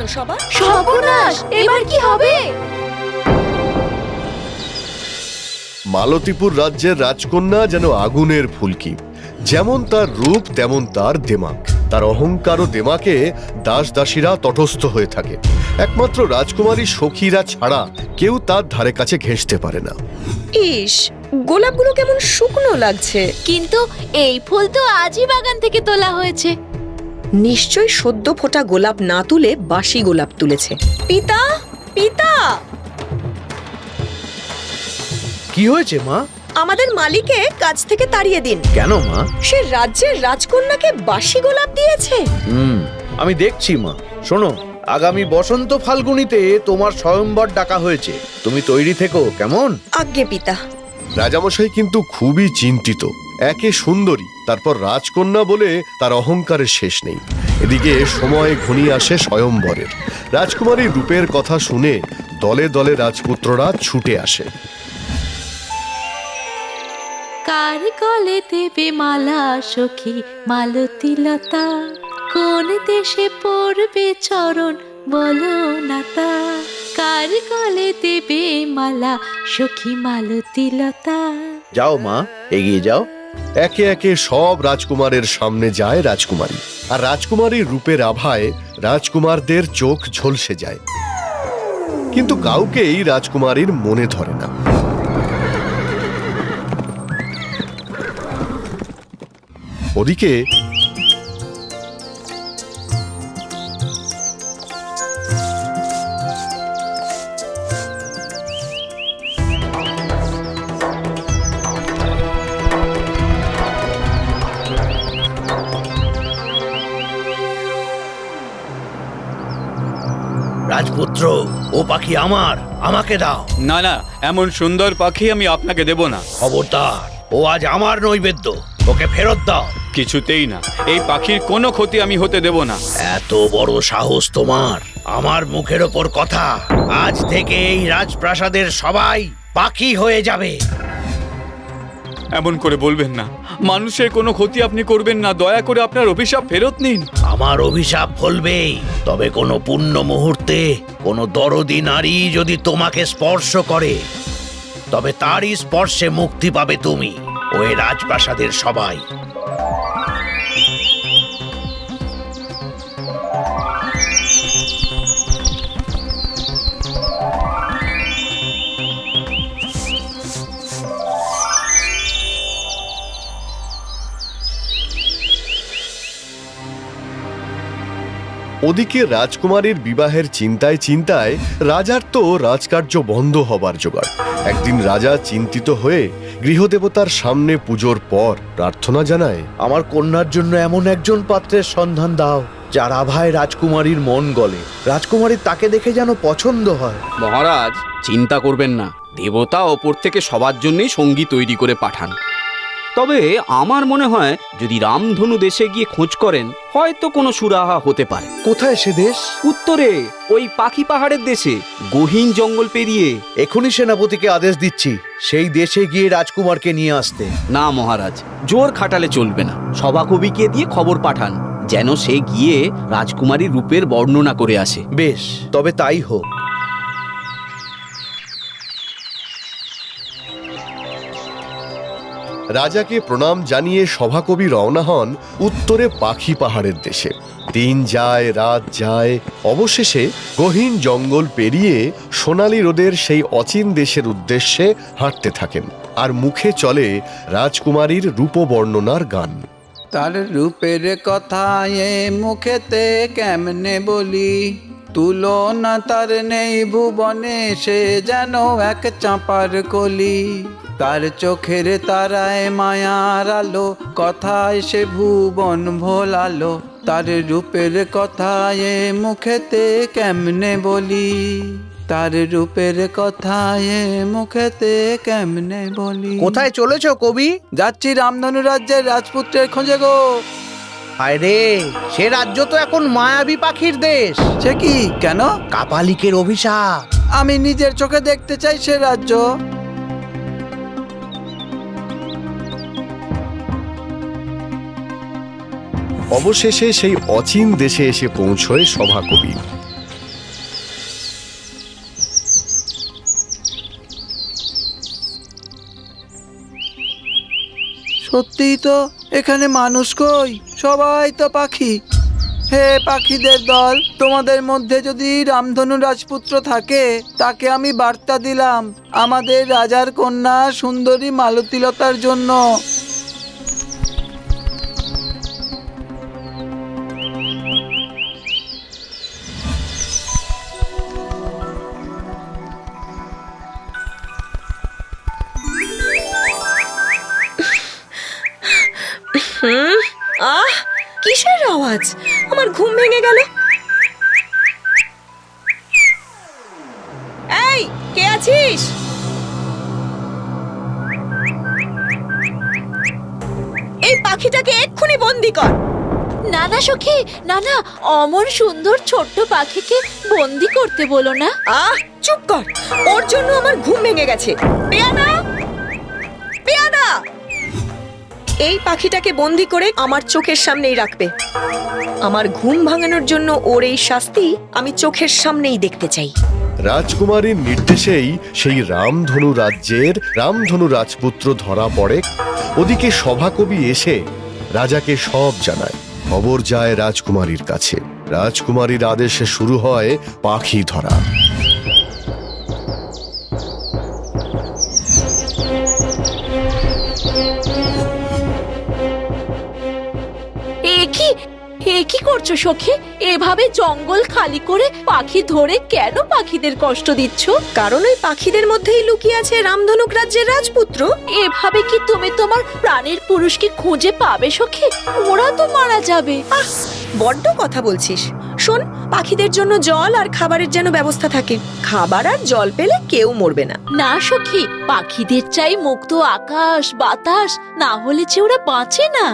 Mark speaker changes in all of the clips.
Speaker 1: কেন সবার?
Speaker 2: সর্বনাশ, এবার কি হবে?
Speaker 3: মালতীপুর রাজ্যের রাজকন্যা যেন আগুনের ফুলকি। যেমন তার রূপ তেমন তার দেমাক। তার অহংকার ও দেমাকে দাস দাসীরা তটস্থ হয়ে থাকে। একমাত্র রাজকুমারী সখীরা ছাড়া কেউ তার ধারে কাছে ঘেঁষতে পারে না।
Speaker 1: ইস, গোলাপগুলো কেমন শুকনো লাগছে।
Speaker 2: কিন্তু এই ফুল তো আজই বাগান থেকে তোলা হয়েছে।
Speaker 1: নিশ্চয় সদ্য ফোটা গোলাপ না তুলে বাসি গোলাপ তুলেছে। পিতা, পিতা,
Speaker 4: কি হয়েছে মা?
Speaker 1: আমাদের মালিকে কাজ থেকে তাড়িয়ে দিন।
Speaker 4: কেন মা?
Speaker 1: সে রাজ্যের রাজকন্যাকে বাসি গোলাপ দিয়েছে।
Speaker 4: আমি দেখছি মা। শোনো, আগামী বসন্ত ফাল্গুনিতে তোমার স্বয়ম্বর ডাকা হয়েছে। তুমি তৈরি থেকো, কেমন?
Speaker 1: আজ্ঞে পিতা।
Speaker 3: রাজামশাই কিন্তু খুবই চিন্তিত। একে সুন্দরী, তারপর রাজকন্যা বলে তার অহংকারের শেষ নেই। এদিকে সময় ঘনিয়ে আসে স্বয়ম্বরের। রাজকুমারীর রূপের কথা শুনে দলে দলে রাজপুত্ররা ছুটে আসে।
Speaker 2: কার গলে দেবে মালা সখী মালতী লতা, কোন দেশে পড়বে চরণ বলো না তা। কার গলে দেবে মালা সখী মালতী লতা।
Speaker 4: যাও মা, এগিয়ে যাও।
Speaker 3: একে একে সব রাজকুমারের সামনে যায় রাজকুমারী। আর রাজকুমারীর রূপের আভায় রাজকুমারদের চোখ ঝলসে যায়। কিন্তু কাউকেই রাজকুমারীর মনে ধরে না। ওদিকে
Speaker 4: রাজপুত্র, ও পাখি আমার, আমাকে দাও।
Speaker 5: না না, এমন সুন্দর পাখি আমি আপনাকে দেব না।
Speaker 4: খবরদার, ও আজ আমার নৈবেদ্য, ওকে ফেরত দাও।
Speaker 5: কিছুতেই না, এই পাখির কোনো ক্ষতি আমি হতে দেব না।
Speaker 4: এত বড় সাহস তোমার! আমার মুখের ওপর কথা। আজ থেকে এই রাজপ্রাসাদের সবাই পাখি হয়ে যাবে।
Speaker 5: এমন করে বলবেন না, মানুষের কোনো ক্ষতি আপনি করবেন না। দয়া করে আপনার অভিশাপ ফেরত নিন।
Speaker 4: আমার অভিশাপ ফলবেই, তবে কোনো পুণ্য মুহূর্তে কোনো দরদি নারী যদি তোমাকে স্পর্শ করে, তবে তারই স্পর্শে মুক্তি পাবে তুমি ও এই রাজপ্রাসাদের সবাই।
Speaker 3: ওদিকে রাজকুমারীর বিবাহের চিন্তায় চিন্তায় রাজার তো রাজকার্য বন্ধ হবার জোগাড়। একদিন রাজা চিন্তিত হয়ে গৃহদেবতার সামনে পুজোর পর প্রার্থনা জানায়,
Speaker 4: আমার কন্যার জন্য এমন একজন পাত্রের সন্ধান দাও যার আভায় রাজকুমারীর মন গলে। রাজকুমারীর তাকে দেখে যেন পছন্দ হয়।
Speaker 6: মহারাজ, চিন্তা করবেন না, দেবতা ওপর থেকে সবার জন্যই সঙ্গী তৈরি করে পাঠান। তবে আমার মনে হয় যদি রামধনু দেশে গিয়ে খোঁজ করেন, হয়তো কোনো সুরাহা হতে পারে।
Speaker 4: কোথায় সে দেশ?
Speaker 6: উত্তরে ওই পাখি পাহাড়ের দেশে, গহীন জঙ্গল পেরিয়ে।
Speaker 4: এখনই সেনাপতিকে আদেশ দিচ্ছি সেই দেশে গিয়ে রাজকুমারকে নিয়ে আসতে।
Speaker 6: না মহারাজ, জোর খাটালে চলবে না। সভাকবিকে দিয়ে খবর পাঠান যেন সে গিয়ে রাজকুমারীর রূপের বর্ণনা করে আসে।
Speaker 4: বেশ, তবে তাই হোক।
Speaker 3: রাজাকে প্রণাম জানিয়ে সভাকবি রওনা হন উত্তরে পাখি পাহাড়ের দেশে। দিন যায়, রাত যায়, অবশেষে গহীন জঙ্গল পেরিয়ে সোনালী রোদের সেই অচিন দেশের উদ্দেশ্যে হাঁটতে থাকেন। আর মুখে চলে রাজকুমারীর রূপবর্ণনার গান।
Speaker 7: তার রূপের কথা এ মুখেতে কেমনে বলি, তুলনা তার নেই ভুবনে, সে যেন এক চাঁপার কলি। তার চোখের তারায় মায়ার আলো, কথায় সে ভুবন ভোলালো। তার রূপের কথা এ মুখেতে কেমনে বলি, তার রূপের কথা এ মুখেতে কেমনে বলি।
Speaker 4: কোথায় চলেছ কবি?
Speaker 7: যাচ্ছি রামধনু রাজ্যের রাজপুত্রের খোঁজে গো।
Speaker 4: আরে, সে রাজ্য তো এখন মায়াবী পাখির দেশ।
Speaker 7: সে কি? কেন?
Speaker 4: কাপালিকের অভিশাপ।
Speaker 7: আমি নিজের চোখে দেখতে চাই সে রাজ্য।
Speaker 3: অবশেষে সেই অচিন দেশে এসে পৌঁছয় সভাকবি।
Speaker 7: সত্যিই তো, এখানে মানুষ কই? সবাই তো পাখি। হে পাখিদের দল, তোমাদের মধ্যে যদি রামধনু রাজপুত্র থাকে, তাকে আমি বার্তা দিলাম আমাদের রাজার কন্যা সুন্দরী মালতীলতার জন্য।
Speaker 1: আহ, কিসের আওয়াজ? আমার ঘুম ভেঙে গেল। এই, কে আছিস? এই পাখিটাকে এক্ষুনি বন্দি কর।
Speaker 2: না না সখী, না না, অমর সুন্দর ছোট্ট পাখিকে বন্দি করতে বলো না।
Speaker 1: আহ, চুপ কর। ওর জন্য আমার ঘুম ভেঙে গেছে। পেয়াদা, পেয়াদা, এই পাখিটাকে বন্দি করে আমার চোখের সামনেই রাখবে। আমার ঘুম ভাঙানোর জন্য ওর এই শাস্তি আমি চোখের সামনেই দেখতে চাই।
Speaker 3: রাজকুমারীর নির্দেশেই সেই রামধনু রাজ্যের রামধনু রাজপুত্র ধরা পড়ে। ওদিকে সভাকবি এসে রাজাকে সব জানায়। খবর যায় রাজকুমারীর কাছে। রাজকুমারীর আদেশে শুরু হয় পাখি ধরা।
Speaker 2: এ কি করছো সখী? এভাবে জঙ্গল খালি করে পাখি ধরে কেন পাখিদের কষ্ট দিচ্ছ?
Speaker 1: কারণ ওই পাখিদের মধ্যেই লুকিয়ে আছে রামধনুক রাজ্যের রাজপুত্র।
Speaker 2: এভাবে কি তুমি তোমার প্রাণের পুরুষকে খুঁজে পাবে সখী? ওরা তো মারা যাবে।
Speaker 1: বড্ড কথা বলছিস। শোন, পাখিদের জন্য জল আর খাবারের যেন ব্যবস্থা থাকে। খাবার আর জল পেলে কেউ মরবে না।
Speaker 2: না সখী, পাখিদের চাই মুক্ত আকাশ বাতাস, না হলে যে ওরা বাঁচে না।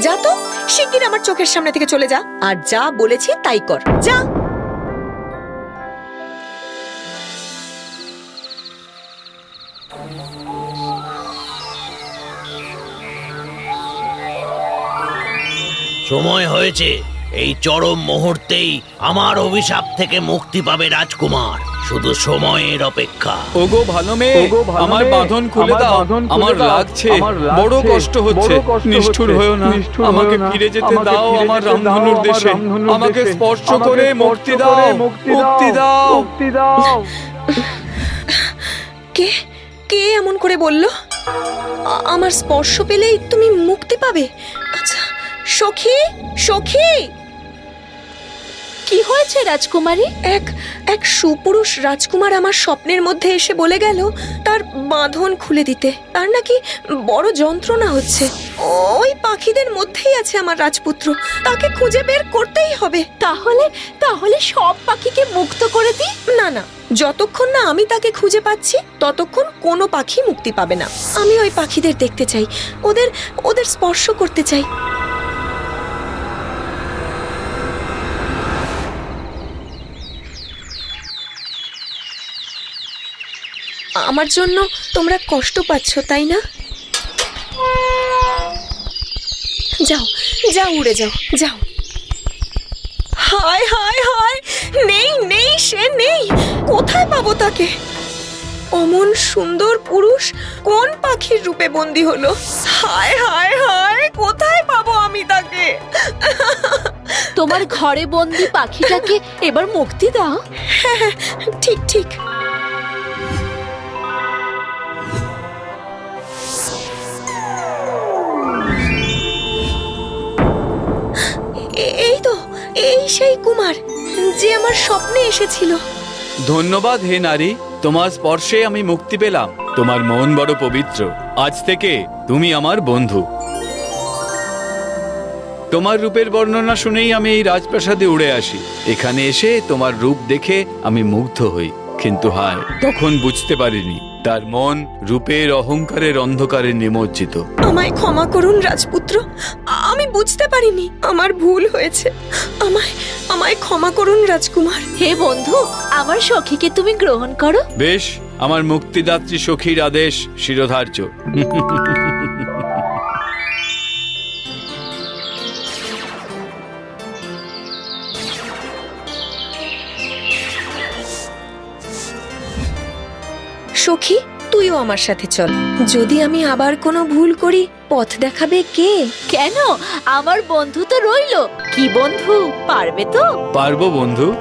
Speaker 1: যা তো, শিগগির আমার চোখের সামনে থেকে চলে যা, আর যা বলেছি তাই কর। যা।
Speaker 4: সময় হয়েছে। এই চরম মুহূর্তেই আমার অভিশাপ থেকে মুক্তি পাবে রাজকুমার। শুধু সময়ের অপেক্ষা।
Speaker 5: ওগো ভালো মেয়ে, আমার বাঁধন খুলে দাও। আমার লাগছে, বড় কষ্ট হচ্ছে। নিষ্ঠুর হয়েও না, আমাকে ফিরে যেতে দাও আমার রামধনুর দেশে। আমাকে স্পর্শ করে মুক্তি দাও, মুক্তি দাও।
Speaker 1: কে কে এমন করে বলল? আমার স্পর্শ পেলেই তুমি মুক্তি পাবে? আচ্ছা, সখী, সখী।
Speaker 2: কি হয়েছে রাজকুমারী?
Speaker 1: এক সুপুরুষ রাজকুমার আমার স্বপ্নের মধ্যে এসে বলে গেল তার বাঁধন খুলে দিতে। তার নাকি বড় যন্ত্রণা হচ্ছে। ওই পাখিদের মধ্যেই আছে আমার রাজপুত্র, তাকে খুঁজে বের করতেই হবে।
Speaker 2: তাহলে সব পাখিকে মুক্ত করে দিই?
Speaker 1: না না, যতক্ষণ না আমি তাকে খুঁজে পাচ্ছি ততক্ষণ কোনো পাখি মুক্তি পাবে না। আমি ওই পাখিদের দেখতে চাই, ওদের স্পর্শ করতে চাই। আমার জন্য তোমরা কষ্ট পাচ্ছ, তাই না? যাও যাও, উড়ে যাও, যাও। হায় হায় হায়, নেই, সে নেই। কোথায় পাবো তাকে? অমন সুন্দর পুরুষ কোন পাখির রূপে বন্দী হলো? হায় হায় হায়, কোথায় পাবো আমি তাকে?
Speaker 2: তোমার ঘরে বন্দি পাখিটাকে এবার মুক্তি দাও।
Speaker 1: হ্যাঁ, ঠিক ঠিক। এই সেই কুমার যে আমার স্বপ্নে এসেছিল।
Speaker 5: ধন্যবাদ হে নারী, তোমার স্পর্শে আমি মুক্তি পেলাম। তোমার মন বড় পবিত্র। আজ থেকে তুমি আমার বন্ধু। তোমার রূপের বর্ণনা শুনেই আমি এই রাজপ্রাসাদে উড়ে আসি। এখানে এসে তোমার রূপ দেখে আমি মুগ্ধ হই, কিন্তু হায়, তখন বুঝতে পারিনি তার মন রূপের অহংকারের অন্ধকারে নিমজ্জিত।
Speaker 1: আমায় ক্ষমা করুন রাজপুত্র, আমি বুঝতে পারিনি, আমার ভুল হয়েছে। আমায় ক্ষমা করুন রাজকুমার।
Speaker 2: হে বন্ধু, আমার সখীকে তুমি গ্রহণ করো।
Speaker 5: বেশ, আমার মুক্তিদাত্রী সখীর আদেশ শিরোধার্য।
Speaker 1: সখী, তুইও আমার সাথে চল। যদি আমি আবার কোনো ভুল করি পথ দেখাবে কে?
Speaker 2: কেন, আমার বন্ধু তো রইলো। কি বন্ধু, পারবে তো?
Speaker 5: পারবো বন্ধু।